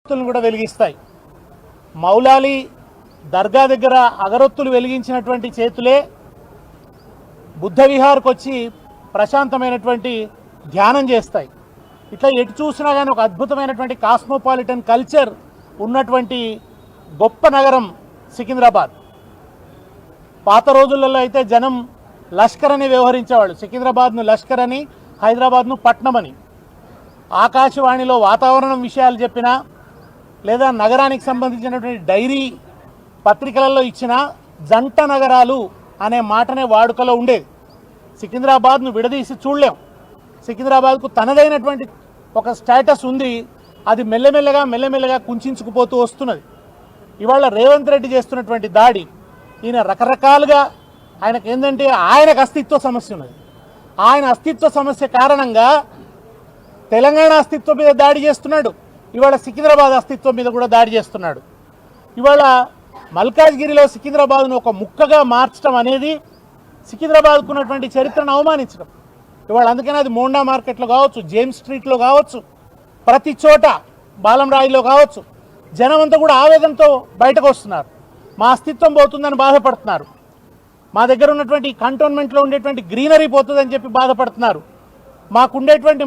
అగరొత్తులను కూడా వెలిగిస్తాయి. మౌలాలి దర్గా దగ్గర అగరొత్తులు వెలిగించినటువంటి చేతులే బుద్ధ విహార్కి వచ్చి ప్రశాంతమైనటువంటి ధ్యానం చేస్తాయి. ఇట్లా ఎటు చూసినా కానీ ఒక అద్భుతమైనటువంటి కాస్మోపాలిటన్ కల్చర్ ఉన్నటువంటి గొప్ప నగరం సికింద్రాబాద్. పాత రోజులలో అయితే జనం లష్కర్ అని వ్యవహరించేవాళ్ళు. సికింద్రాబాద్ను లష్కర్ అని, హైదరాబాద్ను పట్నం అని. ఆకాశవాణిలో వాతావరణం విషయాలు చెప్పినా లేదా నగరానికి సంబంధించినటువంటి డైరీ పత్రికలలో ఇచ్చిన జంట నగరాలు అనే మాటనే వాడుకలో ఉండేది. సికింద్రాబాద్ను విడదీసి చూడలేం. సికింద్రాబాద్కు తనదైనటువంటి ఒక స్టేటస్ ఉంది. అది మెల్లమెల్లగా కుంచుకుపోతూ వస్తున్నది. ఇవాళ రేవంత్ రెడ్డి చేస్తున్నటువంటి దాడి, ఈయన రకరకాలుగా ఆయనకు ఏంటంటే ఆయనకు అస్తిత్వ సమస్య ఉన్నది. ఆయన అస్తిత్వ సమస్య కారణంగా తెలంగాణ అస్తిత్వం మీద దాడి చేస్తున్నాడు. ఇవాళ సికింద్రాబాద్ అస్తిత్వం మీద కూడా దాడి చేస్తున్నాడు. ఇవాళ మల్కాజ్గిరిలో సికింద్రాబాద్ను ఒక ముక్కగా మార్చడం అనేది సికింద్రాబాద్కు ఉన్నటువంటి చరిత్రను అవమానించడం. ఇవాళ అందుకని అది మోండా మార్కెట్లో కావచ్చు, జేమ్స్ స్ట్రీట్లో కావచ్చు, ప్రతి చోట బాలంరాయిలో కావచ్చు, జనం అంతా కూడా ఆవేదనతో బయటకు వస్తున్నారు. మా అస్తిత్వం పోతుందని బాధపడుతున్నారు. మా దగ్గర ఉన్నటువంటి కంటోన్మెంట్లో ఉండేటువంటి గ్రీనరీ పోతుందని చెప్పి బాధపడుతున్నారు. మాకుండేటువంటి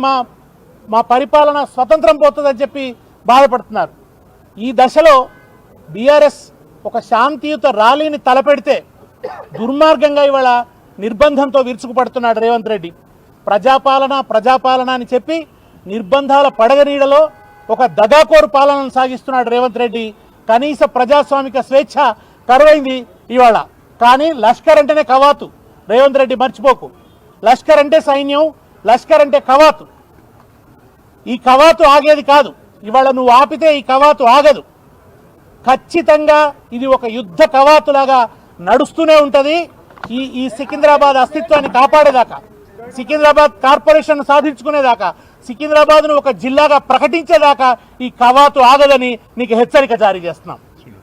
మా పరిపాలన స్వతంత్రం పోతుందని చెప్పి బాధపడుతున్నారు. ఈ దశలో బీఆర్ఎస్ ఒక శాంతియుత ర్యాలీని తలపెడితే దుర్మార్గంగా ఇవాళ నిర్బంధంతో విరుచుకుపడుతున్నాడు రేవంత్ రెడ్డి. ప్రజాపాలన అని చెప్పి నిర్బంధాల పడగనీడలో ఒక దగాకోరు పాలనను సాగిస్తున్నాడు రేవంత్ రెడ్డి. కనీస ప్రజాస్వామిక స్వేచ్ఛ కరువైంది ఇవాళ. కానీ లష్కర్ అంటేనే కవాతు. రేవంత్ రెడ్డి మర్చిపోకు, లష్కర్ అంటే సైన్యం, లష్కర్ అంటే కవాతు. ఈ కవాతు ఆగేది కాదు. ఇవాళ నువ్వు ఆపితే ఈ కవాతు ఆగదు. ఖచ్చితంగా ఇది ఒక యుద్ధ కవాతులాగా నడుస్తూనే ఉంటుంది. ఈ సికింద్రాబాద్ అస్తిత్వాన్ని కాపాడేదాకా, సికింద్రాబాద్ కార్పొరేషన్ సాధించుకునేదాకా, సికింద్రాబాద్ను ఒక జిల్లాగా ప్రకటించేదాకా ఈ కవాతు ఆగదని నీకు హెచ్చరిక జారీ చేస్తున్నాం.